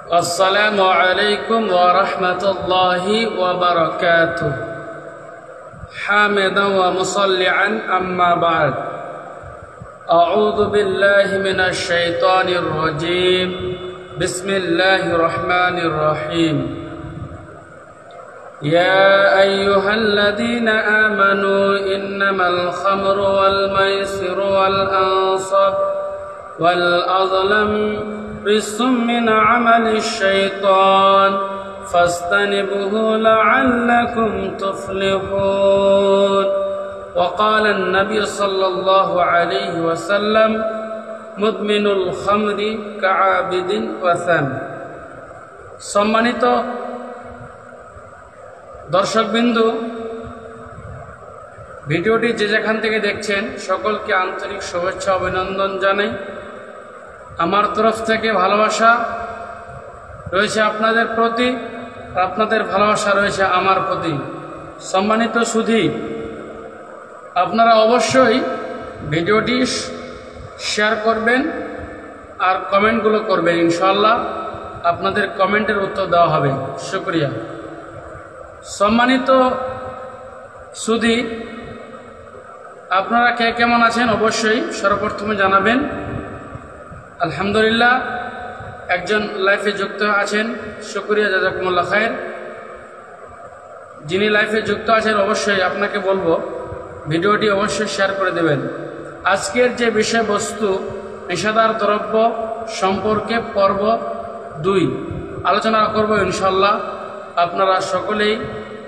السلام عليكم ورحمة الله وبركاته حامدا ومصلعا أما بعد أعوذ بالله من الشيطان الرجيم بسم الله الرحمن الرحيم يا أيها الذين آمنوا إنما الخمر والميسر والأنصاب والأظلم رجس من عمل الشيطان فاجتنبوه لعلكم تفلحون وقال النبي صلى الله عليه وسلم مدمن الخمر كعابد وثم সম্মানিত দর্শকবৃন্দ, ভিডিওটি যে যেখান থেকে দেখছেন সকলকে আন্তরিক শুভেচ্ছা অভিনন্দন জানাই। আমার তরফ থেকে ভালোবাসা রয়েছে আপনাদের প্রতি, আর আপনাদের ভালোবাসা রয়েছে আমার প্রতি। সম্মানিত সুধী, আপনারা অবশ্যই ভিডিওটি শেয়ার করবেন আর কমেন্টগুলো করবেন। ইনশাআল্লাহ আপনাদের কমেন্টের উত্তর দেওয়া হবে। শুকরিয়া। সম্মানিত সুধী, আপনারা কে কেমন আছেন অবশ্যই সর্বপ্রথমে জানাবেন। আলহামদুলিল্লাহ, একজন লাইফে যুক্ত আছেন, শুকরিয়া, জাযাকুমুল্লাহ খায়ের। যিনি লাইফে যুক্ত আছেন অবশ্যই আপনাকে বলবো ভিডিওটি অবশ্যই শেয়ার করে দেবেন। আজকের যে বিষয়বস্তু নেশাদার দ্রব্য সম্পর্কে পর্ব 2 আলোচনা করব ইনশাআল্লাহ। আপনারা সকলেই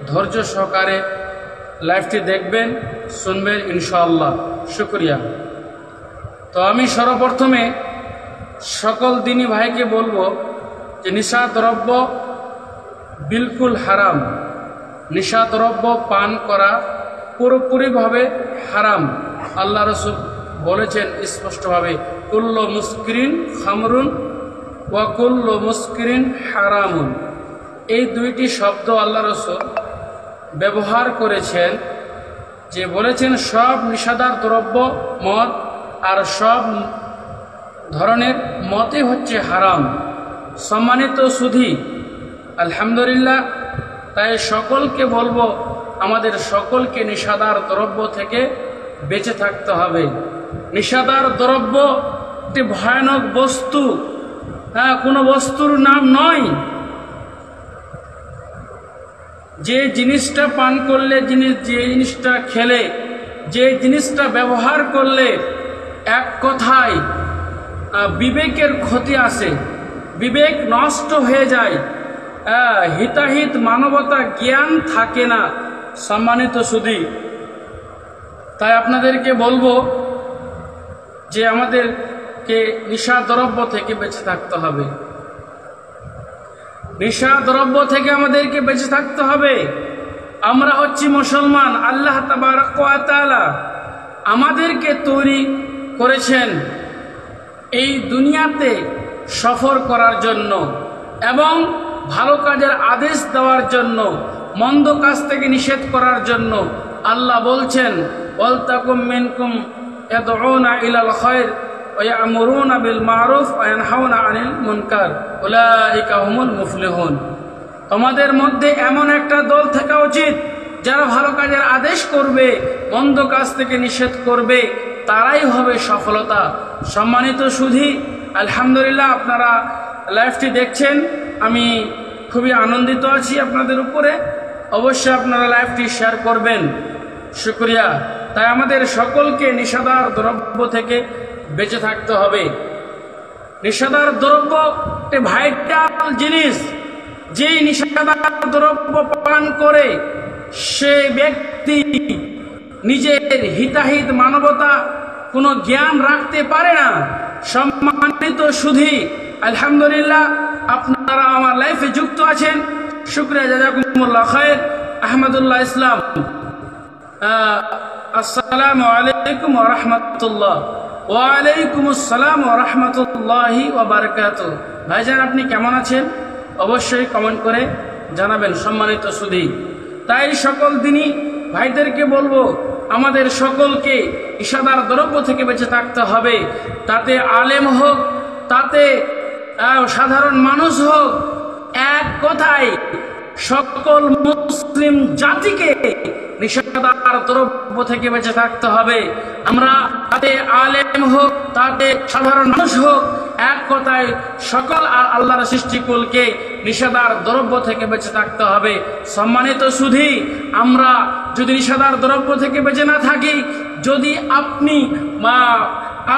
ধৈর্য সহকারে লাইভটি দেখবেন, শুনবেন ইনশাআল্লাহ। শুকরিয়া। তো আমি সর্বপ্রথমে সকল দিনী ভাইকে বলবো যে নেশা দ্রব্য বিলকুল হারাম। নেশা দ্রব্য পান করা পুরোপুরিভাবে হারাম। আল্লাহ রাসূল বলেছেন স্পষ্টভাবে, কুল্লু মুসকিরিন খামরুন ওয়া কুল্লু মুসকিরিন হারামুন। এই দুইটি শব্দ আল্লাহ রাসূল ব্যবহার করেছেন, যে বলেছেন সব নেশাদার দ্রব্য মদ আর সব ধরনের মতই হচ্ছে হারাম। সম্মানিত সুধী, আলহামদুলিল্লাহ, তাই সকলকে বলবো আমাদের সকলকে নেশাদার দ্রব্য থেকে বেঁচে থাকতে হবে। নেশাদার দ্রব্য একটি ভয়ানক বস্তু, কোনো বস্তুর নাম নয়। যে জিনিসটা পান করলে, যে জিনিসটা খেলে, যে জিনিসটা ব্যবহার করলে এক কথায় বিবেকের ক্ষতি আসে, বিবেক নষ্ট হয়ে যায়, হিতাহিত মানবতা জ্ঞান থাকে না। সম্মানিত সুধী, তাই আপনাদেরকে বলবো যে আমাদেরকে নেশা দ্রব্য থেকে বেঁচে থাকতে হবে। নেশা দ্রব্য থেকে আমাদেরকে বেঁচে থাকতে হবে। আমরা হচ্ছি মুসলমান। আল্লাহ তাবারক ওয়া তাআলা আমাদেরকে তৈরি করেছেন এই দুনিয়াতে সফর করার জন্য এবং ভালো কাজের আদেশ দেওয়ার জন্য, মন্দ কাজ থেকে নিষেধ করার জন্য। আল্লাহ বলছেন, ওয়ালতাকুম মিনকুম ইয়াদউনা ইলাল খায়র ওয়া ইয়ামুরুনা বিল মারুফ ওয়া ইয়ানহাউনা আনিল মুনকার উলাইকা হুমুল মুফলিহুন। তোমাদের মধ্যে এমন একটা দল থাকা উচিত যারা ভালো কাজের আদেশ করবে, মন্দ কাজ থেকে নিষেধ করবে, তারাই হবে সফলতা। সম্মানিত সুধী, আলহামদুলিল্লাহ, আপনারা লাইভটি দেখছেন, আমি খুবই আনন্দিত আছি আপনাদের উপরে। অবশ্যই আপনারা লাইভটি শেয়ার করবেন। শুকরিয়া। তাই আমাদের সকলকে নেশাদার দ্রব্য থেকে বেঁচে থাকতে হবে। নেশাদার দ্রব্য একটি ভাইটাল জিনিস। যেই নেশাদার দ্রব্য পান করে সে ব্যক্তি নিজের হিতাহিত মানবতা কোনো জ্ঞান রাখতে পারে না। সম্মানিত সুধী, আলহামদুলিল্লাহ, আপনারা আমার লাইফে যুক্ত আছেন, শুকরিয়া, জাযাকুমুল্লাহ খায়ের। আহমদুল্লাহ ইসলাম, আসসালামু আলাইকুম ওয়া রাহমাতুল্লাহ। ওয়া আলাইকুম আসসালাম ওয়া রাহমাতুল্লাহি ওয়া বারাকাতুহু। ভাইজান, আপনি কেমন আছেন অবশ্যই কমেন্ট করে জানাবেন। সম্মানিত সুধী, তাই সকল দিনই ভাইদেরকে বলবো আমাদের সকলকে নেশাদার দ্রব্য থেকে বেঁচে থাকতে হবে। তাতে আলেম হোক, তাতে সাধারণ মানুষ হোক, এক কথায় সকল মুসলিম জাতিকে নিষেধাজ্ঞার দ্রব্য থেকে বেঁচে থাকতে হবে। আমরা তাতে আলেম হোক, তাতে সাধারণ মানুষ হোক, এক কথায় সকল আল্লাহর সৃষ্টিকুলকে নিষেধার দ্রব্য থেকে বেঁচে থাকতে হবে। সম্মানিত সুধী, আমরা যদি নিষেধার দ্রব্য থেকে বেঁচে না থাকি, যদি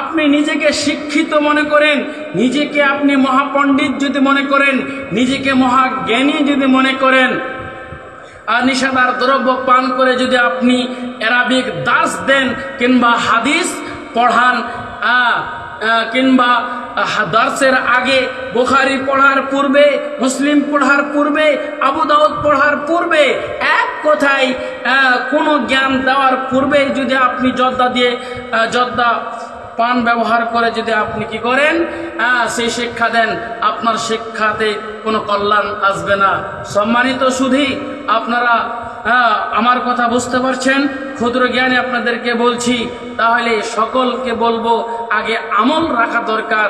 আপনি নিজেকে শিক্ষিত মনে করেন, নিজেকে আপনি মহাপণ্ডিত যদি মনে করেন, নিজেকে মহাজ্ঞানী যদি মনে করেন, আর নিষেধার দ্রব্য পান করে যদি আপনি অ্যারাবিক দাস দেন কিংবা হাদিস পড়ান, কিংবা দার্সের আগে বুখারী পড়ার পূর্বে, মুসলিম পড়ার পূর্বে, আবু দাউদ পড়ার পূর্বে, এক কথায় কোনো জ্ঞান দেওয়ার পূর্বে যদি আপনি জর্দা পান ব্যবহার করে যদি আপনি কি করেন, সেই শিক্ষা দেন, আপনার শিক্ষাতে কোনো কল্যাণ আসবে না। সম্মানিত সুধী, আপনারা আমার কথা বুঝতে পারছেন? ক্ষুদ্র জ্ঞানে আপনাদেরকে বলছি, তাহলে সকলকে বলবো আগে আমল রাখা দরকার,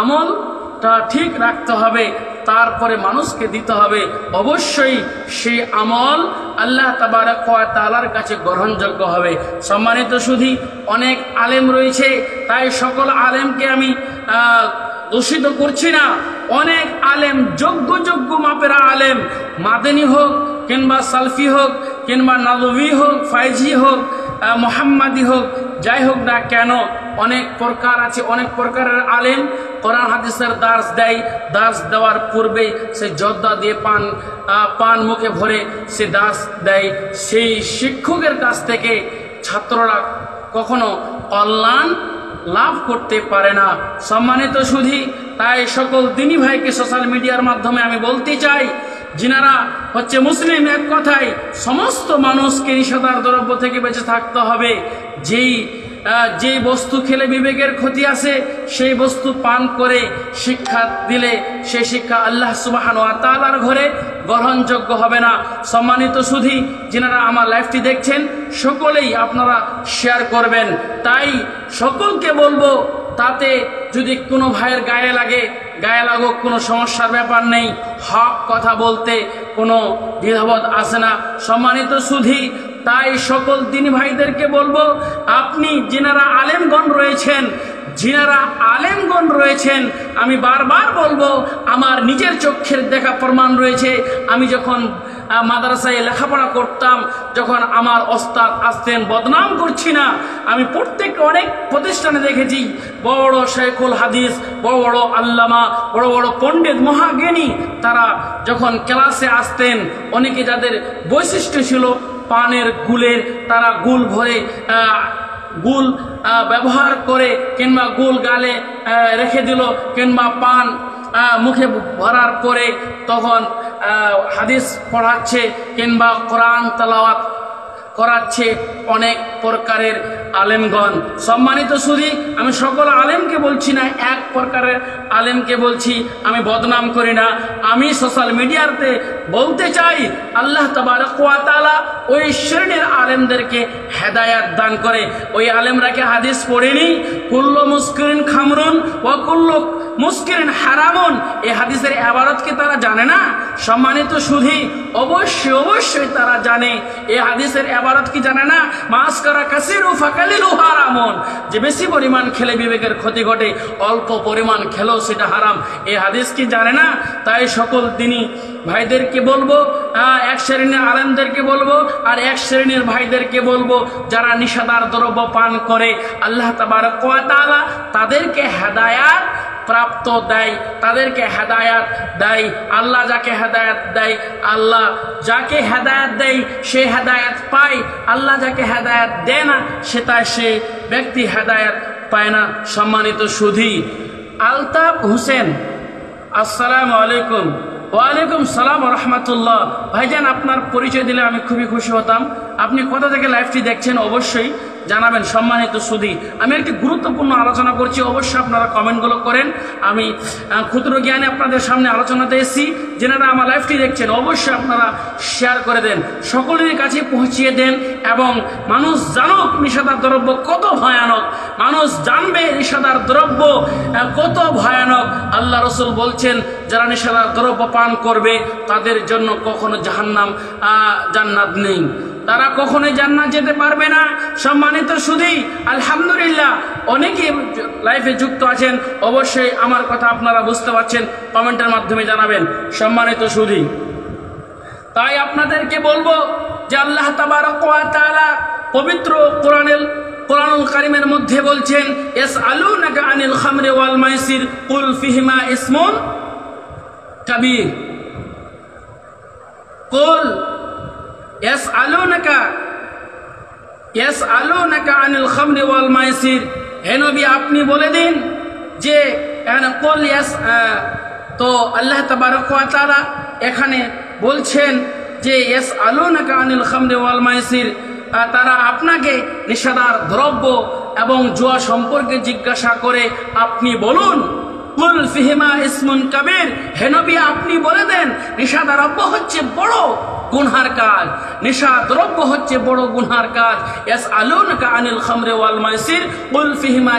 আমলটা ঠিক রাখতে হবে, তারপরে মানুষকে দিতে হবে। অবশ্যই সেই আমল আল্লাহ তাবারক ওয়া তাআলার কাছে গ্রহণযোগ্য হবে। সম্মানিত সুধী, অনেক আলেম রয়েছে, তাই সকল আলেমকে আমি দূষিত করছি না। অনেক আলেম, যোগ্য মাপের আলেম, মাদানী হোক কিংবা সালফি হোক কিংবা নাদবী হোক, ফাইজি হোক, মোহাম্মদী হোক, যাই হোক না কেন, অনেক প্রকার আছে, অনেক প্রকারের আলেম কোরআন হাদিসের দার্স দেয়। দার্স দেওয়ার পূর্বে সে জর্দা দিয়ে পান মুখে ভরে সে দার্স দেয়। সেই শিক্ষকের কাছ থেকে ছাত্ররা কখনো কল্যাণ লাভ করতে পারে না। সম্মানিত সুধী, তাই সকল দিনী ভাইকে সোশ্যাল মিডিয়ার মাধ্যমে আমি বলতে চাই, যিনারা হচ্ছে মুসলিম, এক কথায় সমস্ত মানুষকে নিষেধার দ্রব্য থেকে বেঁচে থাকতে হবে। যে বস্তু খেলে বিবেকের ক্ষতি আছে, সেই বস্তু পান করে শিক্ষা দিলে সেই শিক্ষা আল্লাহ সুবহানাহু ওয়া তাআলার ঘরে গ্রহণযোগ্য হবে না। সম্মানিত সুধী, যিনারা আমার লাইভটি দেখছেন, সকলেই আপনারা শেয়ার করবেন। তাই সকলকে বলবো, তাতে যদি কোনো ভাইয়ের গায়ে লাগুক, কোনো সমস্যার ব্যাপার নেই, হক কথা বলতে কোনো দ্বিধাবোধ আসে না। সম্মানিত সুধী, তাই সকল দিনী ভাইদেরকে বলবো, আপনি যিনারা আলেমগণ রয়েছেন, আমি বারবার বলবো, আমার নিজের চোখের দেখা প্রমাণ রয়েছে। আমি যখন মাদ্রাসায় লেখাপড়া করতাম, যখন আমার ওস্তাদ আসতেন, বদনাম করছি না, আমি প্রত্যেক অনেক প্রতিষ্ঠানে দেখেছি, বড় বড় শেখুল হাদিস, বড় বড় আল্লামা, বড় বড় পণ্ডিত, মহাজ্ঞানী, তারা যখন ক্লাসে আসতেন, অনেকে যাদের বৈশিষ্ট্য ছিল পানের গুলের, তারা গুল ভরে গুল ব্যবহার করে কিংবা গুল গালে রেখে দিল, কিংবা পান মুখে ভরার পরে তখন হাদিস পড়াচ্ছে কিংবা কোরআন তেলাওয়াত করাচ্ছে অনেক প্রকারের আলেমগণ। সম্মানিত সুধী, আমি সকল আলেমকে বলছি না, এক প্রকারের আলেমকে বলছি, আমি বদনাম করি না। আমি সোশ্যাল মিডিয়াতে বলতে চাই, আল্লাহ তাবারক ওয়া তাআলা ওই শ্রেণীর আলেমদেরকে হেদায়াত দান করে। ওই আলেমরাকে হাদিস পড়েনি, কুল্লু মুস্কিরিন খামরুন ওয়া কুল্লু মুস্কিরিন হারামুন, এই হাদিসের ইবারত কি তারা জানে না? সম্মানিত সুধী, অবশ্যই তারা জানে। এই হাদিসের ইবারত কি জানে না? মাসকারা কাসিরু ফাকালিলু হারামুন, যে বেশি পরিমাণ খেলে বিবেকের ক্ষতি ঘটে, অল্প পরিমাণ খেলেও সেটা হারাম। এই হাদিস কি জানে না? তাই সকল দিনী ভাইদেরকে বলবো, এক শ্রেণীর আলেমদেরকে বলবো, আর এক শ্রেণীর ভাইদেরকে বলবো, যারা নিষেধার দ্রব্য পান করে, আল্লাহ তাবারক ওয়া তাআলা তাদেরকে হেদায়াত প্রাপ্ত দেয়, তাদেরকে হেদায়াত দেয়। আল্লাহ যাকে হেদায়াত দেয়, আল্লাহ যাকে হেদায়াত দেয় সে হেদায়াত পায়, আল্লাহ যাকে হেদায়াত দেয় না সে ব্যক্তি হেদায়াত পায় না। সম্মানিত সুধী, আলতাফ হোসেন, আসসালামু আলাইকুম। ওয়ালাইকুম সালাম ওয়া রাহমাতুল্লাহ। ভাইজান, আপনার পরিচয় দিলে আমি খুবই খুশি হতাম। আপনি কোথা থেকে লাইভটি দেখছেন অবশ্যই জানাবেন। সম্মানিত সুধী, আমি একটি গুরুত্বপূর্ণ আলোচনা করছি, অবশ্যই আপনারা কমেন্টগুলো করেন। আমি ক্ষুদ্র জ্ঞানে আপনাদের সামনে আলোচনাতে এসেছি। যেনারা আমার লাইভটি দেখছেন অবশ্যই আপনারা শেয়ার করে দেন, সকলের কাছে পৌঁছিয়ে দেন, এবং মানুষ জানুক নিষেধার দ্রব্য কত ভয়ানক, মানুষ জানবে নিষেধার দ্রব্য কত ভয়ানক। আল্লাহ রসুল বলছেন যারা নিষেধার দ্রব্য পান করবে তাদের জন্য কখনো জান্নাত নেই, তারা কখনোই জান্নাত যেতে পারবে না। সম্মানিত সুধী, আলহামদুলিল্লাহ অনেকেই লাইফে যুক্ত আছেন, অবশ্যই আমার কথা আপনারা বুঝতে পারছেন, কমেন্টের মাধ্যমে জানাবেন। সম্মানিত সুধী, তাই আপনাদেরকে বলবো যে আল্লাহ তাবারক ওয়া তাআলা পবিত্র কোরআনুল কারীমের মধ্যে বলছেন, ইয়াসআলুনাকা আনিল খামরি ওয়াল মাইসির কুল ফিহিমা ইসমুন কাবীর। কুল ইয়াসআলুনাকা আনিল খামরি ওয়াল মাইসির, হে নবী আপনি বলে দিন যে তো আল্লাহ তাবারক ওয়া তাআলা এখানে বলছেন যে ইয়াসআলুনাকা আনিল খামরি ওয়াল মাইসির, তারা আপনাকে নিষেধার দ্রব্য এবং জুয়া সম্পর্কে জিজ্ঞাসা করে আপনি বলুন কুল ফিহিমা ইসমুন কাবীর, হে নবী আপনি বলে দেন নিষেধার দ্রব্য হচ্ছে বড় গুনহার কাজ, নেশা দ্রব্য হচ্ছে বড় গুনহার কাজ। ইয়াসআলুনাকা আনিল খামরি ওয়াল মাইসির কুল ফিহিমা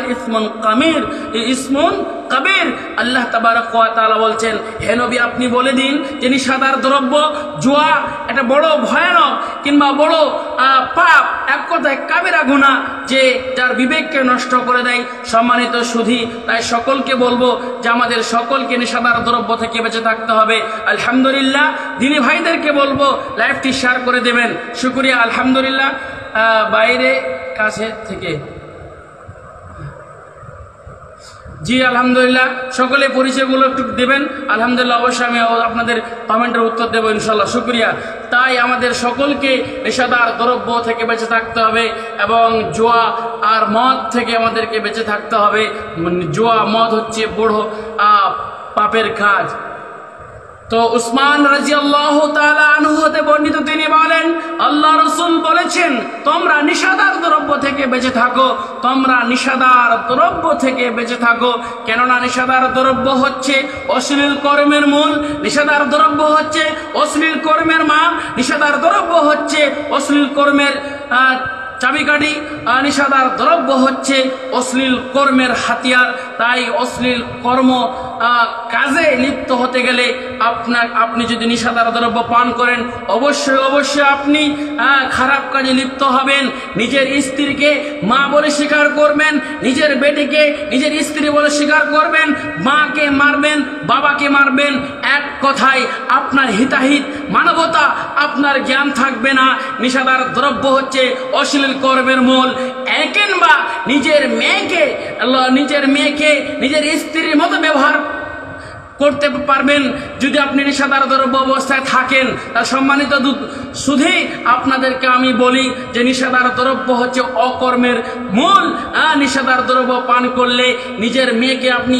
ইসমুন কাবীর। আল্লাহ তাবারক ওয়া তাআলা বলছেন হে নবী আপনি বলে দিন যে নিষেধার দ্রব্য জুয়া এটা বড় ভয়ানক কিংবা বড় পাপ, এক কথায় কাবিরা গুনাহ, যে যার বিবেককে নষ্ট করে দেয়। সম্মানিত সুধী, তাই সকলকে বলবো যে আমাদের সকলকে নিষেধার দ্রব্য থেকে বেঁচে থাকতে হবে। আলহামদুলিল্লাহ, দিনী ভাইদেরকে বলবো লাইভটি শেয়ার করে দেবেন। শুকরিয়া। আলহামদুলিল্লাহ, বাইরে কাছে থেকে জি আলহামদুলিল্লাহ, সকলে পরিচয়গুলো একটু দেবেন। আলহামদুলিল্লাহ, অবশ্যই আমি আপনাদের কমেন্টের উত্তর দেবো ইনশাল্লাহ। শুকরিয়া। তাই আমাদের সকলকে নেশাদার দ্রব্য থেকে বেঁচে থাকতে হবে এবং জুয়া আর মদ থেকে আমাদেরকে বেঁচে থাকতে হবে। জুয়া মদ হচ্ছে বড় পাপের কাজ। তো উসমান রাদিয়াল্লাহু তাআলা আনহু হতে বর্ণিত, তিনি বলেন আল্লাহ রাসূল বলেছেন তোমরা নিষেধার দ্রব্য থেকে বেঁচে থাকো, তোমরা নিষেধার দ্রব্য থেকে বেঁচে থাকো। কেননা নিষেধার দ্রব্য হচ্ছে অশ্লীল কর্মের মূল, নিষেধার দ্রব্য হচ্ছে অশ্লীল কর্মের মা, নিষেধার দ্রব্য হচ্ছে অশ্লীল কর্মের চাবিকাঠি, নিষেধার দ্রব্য হচ্ছে অশ্লীল কর্মের হাতিয়ার। তাই অশ্লীল কর্ম কাজে লিপ্ত হতে গেলে আপনি যদি নিষেধার দ্রব্য পান করেন অবশ্যই আপনি খারাপ কাজে লিপ্ত হবেন। নিজের স্ত্রীকে মা বলে স্বীকার করবেন, নিজের বেটিকে নিজের স্ত্রী বলে স্বীকার করবেন, মাকে মারবেন, বাবাকে মারবেন। এক কথায় আপনার হিতাহিত মানবতা আপনার জ্ঞান থাকবে না। নিষেধার দ্রব্য হচ্ছে অশ্লীল কর্মের মূল। কিংবা নিজের মেয়েকে নিজের স্ত্রীর মতো ব্যবহার করতে পারবেন যদি আপনি নিষেধার দ্রব্য অবস্থায় থাকেন। তার সম্মানিত সুধী, আপনাদেরকে আমি বলি যে নিষেধার দ্রব্য হচ্ছে অকর্মের মূল। নিষেধার দ্রব্য পান করলে নিজের মেয়েকে আপনি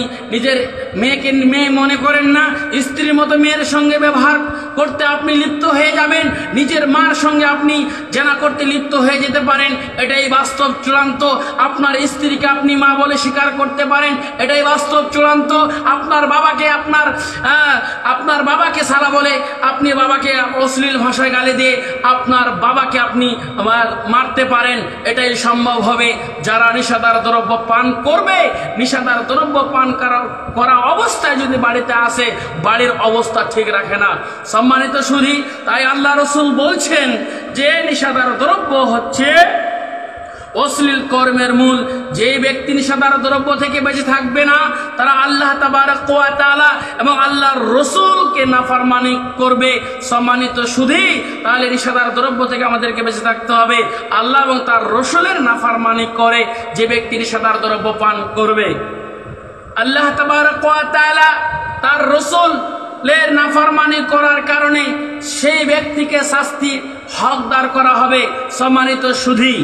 মেয়ে মনে করেন না, স্ত্রীর মতো মেয়ের সঙ্গে ব্যবহার করতে আপনি লিপ্ত হয়ে যাবেন, নিজের মার সঙ্গে আপনি জেনা করতে লিপ্ত হয়ে যেতে পারেন। এটাই বাস্তব চূড়ান্ত। আপনার স্ত্রীকে আপনি মা বলে স্বীকার করতে পারেন, এটাই বাস্তব চূড়ান্ত। আপনার বাবাকে সালা বলে আপনি বাবাকে অশ্লীল ভাষায় গালি দিয়ে আপনার বাবাকে আপনি মারতে পারেন, এটাই সম্ভব হবে যারা নিষেধার দ্রব্য পান করবে। নিষেধার দ্রব্য পান করা অবস্থায় যদি বাড়িতে আসে, বাড়ির অবস্থা ঠিক রাখে না। সম্মানিত সুধী, তাই আল্লাহ রাসূল বলছেন যে নিষেধার দ্রব্য হচ্ছে অশ্লীল কর্মের মূল। যে ব্যক্তি নিষেধার দ্রব্য থেকে বেঁচে থাকবে না, তারা আল্লাহ তাবারক ওয়া তাআলা এবং আল্লাহর রসুলকে নাফরমানি করবে। সম্মানিত সুধী, তাহলে নিষেধার দ্রব্য থেকে আমাদেরকে বেঁচে থাকতে হবে। আল্লাহ এবং তার রসুলের নাফরমানি করে যে ব্যক্তি নিষেধার দ্রব্য পান করবে, আল্লাহ তাবারক ওয়া তাআলা তার রসুলের নাফরমানি করার কারণে সেই ব্যক্তিকে শাস্তি হকদার করা হবে। সম্মানিত সুধী,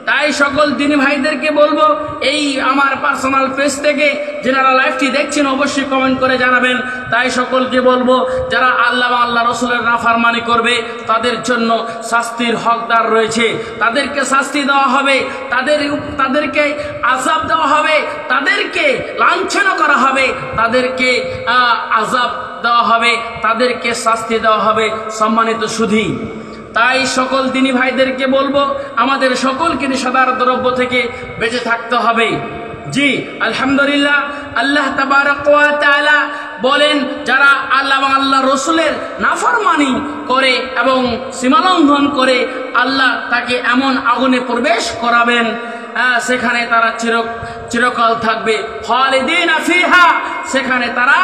তাই সকল দিনী ভাইদেরকে বলবো, এই আমার পার্সোনাল পেজ থেকে যারা লাইভটি দেখছেন অবশ্যই কমেন্ট করে জানাবেন। তাই সকলকে বলবো, যারা আল্লাহ বা আল্লাহ রসুলের নাফরমানি করবে তাদের জন্য শাস্তির হকদার রয়েছে, তাদেরকে শাস্তি দেওয়া হবে, তাদেরকে আযাব দেওয়া হবে, তাদেরকে লাঞ্ছনা করা হবে, তাদেরকে আযাব দেওয়া হবে, তাদেরকে শাস্তি দেওয়া হবে। সম্মানিত সুধী, তাই সকল দিনী ভাইদেরকে বলবো, আমাদের সকলকে নেশাদার দ্রব্য থেকে বেঁচে থাকতে হবে। জি আলহামদুলিল্লাহ, আল্লাহ তাবারক ওয়া তাআলা বলেন, যারা আল্লাহ এবং আল্লাহ রসুলের নাফরমানি করে এবং সীমালঙ্ঘন করে আল্লাহ তাকে এমন আগুনে প্রবেশ করাবেন, সেখানে তারা চিরকাল থাকবে, খালিদিনা ফিহা, সেখানে তারা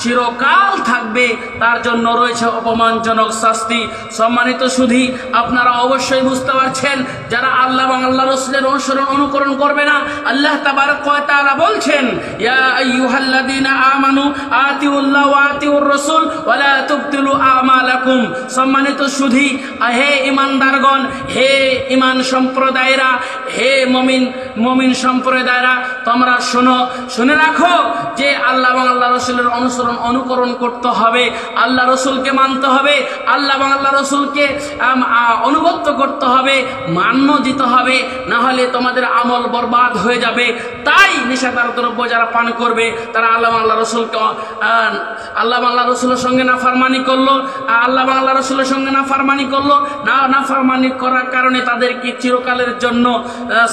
চিরকাল থাকবে, তার জন্য রয়েছে অপমানজনক শাস্তি। সম্মানিত সুধী, আপনারা অবশ্যই বুঝতে পারছেন, যারা আল্লাহ এবং আল্লাহ রাসূলের অনুকরণ করবে না, আল্লাহ তাবারক ওয়া তাআলা বলছেন, ইয়া আইয়ুহাল্লাযীনা আমানু আতিউল্লাহ ওয়া আতিউর রাসূল ওয়া লা তুবতিলু আমালাকুম। সম্মানিত সুধী, হে ঈমানদারগণ, হে ঈমান সম্প্রদায়রা, হে মুমিন সম্প্রদায়রা, তোমরা শুনে রাখো যে আল্লাহ এবং আল্লাহ রাসূলের অনুকরণ করতে হবে, আল্লাহ রসুলকে মানতে হবে, আল্লাহ এবং আল্লাহ রসুলকে অনুগত করতে হবে, মান্য দিতে হবে, না হলে তোমাদের আমল বরবাদ হয়ে যাবে। তাই নেশাদার দ্রব্য যারা পান করবে তারা আল্লাহ এবং আল্লাহ রসুলকে আল্লাহ এবং আল্লাহ রসুলের সঙ্গে নাফরমানি করলো, আল্লাহ এবং আল্লাহ রসুলের সঙ্গে নাফরমানি করলো, নাফরমানি করার কারণে তাদেরকে চিরকালের জন্য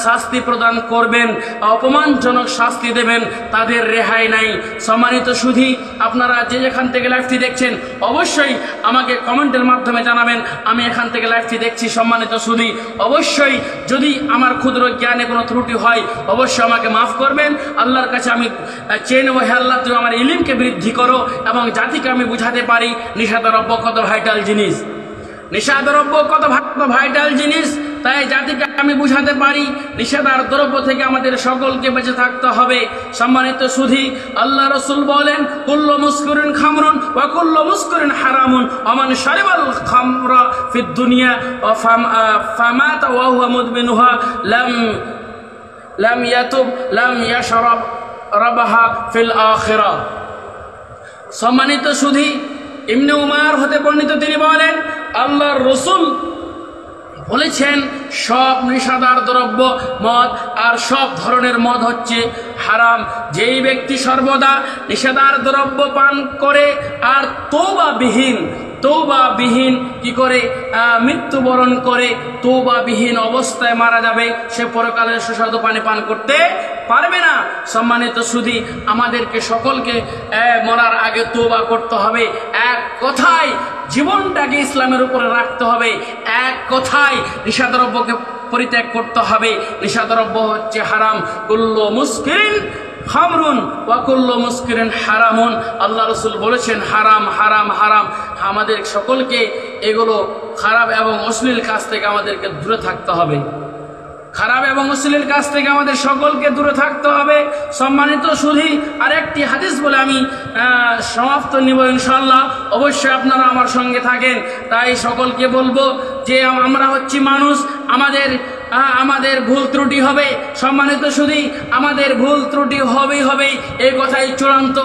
শাস্তি প্রদান করবেন, অপমানজনক শাস্তি দেবেন, তাদের রেহাই নাই। সম্মানিত সুধী, আপনারা যে যেখান থেকে লাইভটি দেখছেন অবশ্যই আমাকে কমেন্টের মাধ্যমে জানাবেন আমি এখান থেকে লাইভটি দেখছি। সম্মানিত সুধী, অবশ্যই যদি আমার ক্ষুদ্র জ্ঞানে কোনো ত্রুটি হয় অবশ্যই আমাকে মাফ করবেন। আল্লাহর কাছে আমি চেয়ে নেব, হে আল্লাহ তুমি আমার ইলমকে বৃদ্ধি করো এবং জাতিকে আমি বুঝাতে পারি নেশাদ্রব্য কত ভাইটাল জিনিস, নেশাদ্রব্য কত ভাইটাল জিনিস, তাই জাতিকে আমি বুঝাতে পারি নিষেধার দ্রব্য থেকে আমাদের সকলকে বেঁচে থাকতে হবে। সম্মানিত সুধী, আল্লাহ রসুল বলেন, কুল্লু মুসকিরিন খামরুন ওয়া কুল্লু মুসকিরিন হারামুন ওয়া মান শারিবাল খামরা ফিদ দুনিয়া ওয়া ফামাতা ওয়া হুয়া মুদমিনুহা লাম ইয়াতুব লাম ইয়াশরাব রাবাহা ফিল আখিরাহ। সম্মানিত সুধী, ইবনে উমার হতে বর্ণিত, তিনি বলেন, আল্লাহর রসুল বলেছেন, সব নেশাদার দ্রব্য মদ আর সব ধরনের মদ হচ্ছে হারাম। যেই ব্যক্তি সর্বদা নেশাদার দ্রব্য পান করে আর তৌবাবিহীন কি করে মৃত্যুবরণ করে, তৌবাবিহীন অবস্থায় মারা যাবে, সে পরকালের সুস্বাদু পানি পান করতে পারবে না। সম্মানিত সুধী, আমাদেরকে সকলকে মরার আগে তৌবা করতে হবে, এক কথায় জীবনটাকে ইসলামের উপরে রাখতে হবে, এক কথায় নেশাদ্রব্যকে পরিত্যাগ করতে হবে। নেশাদ্রব্য হচ্ছে হারাম, কুল্লু মুসকিরিন খামরুন ওয়া কুল্লু মুসকিরিন হারামুন। আল্লাহ রসুল বলেছেন হারাম হারাম হারাম। আমাদের সকলকে এগুলো খারাপ এবং অশ্লীল কাজ থেকে আমাদেরকে দূরে থাকতে হবে, খারাপ এবং অশ্লীল কাজ থেকে আমাদের সকলকে দূরে থাকতে হবে। সম্মানিত সুধী, আরেকটি হাদিস বলে আমি সমাপ্ত নিব ইনশাআল্লাহ, অবশ্যই আপনারা আমার সঙ্গে থাকেন। তাই সকলকে বলবো যে আমরা হচ্ছি মানুষ, আমাদের ভুল ত্রুটি হবে। সম্মানিত সুধী, আমাদের ভুল ত্রুটি হবে এই কথাই চূড়ান্ত।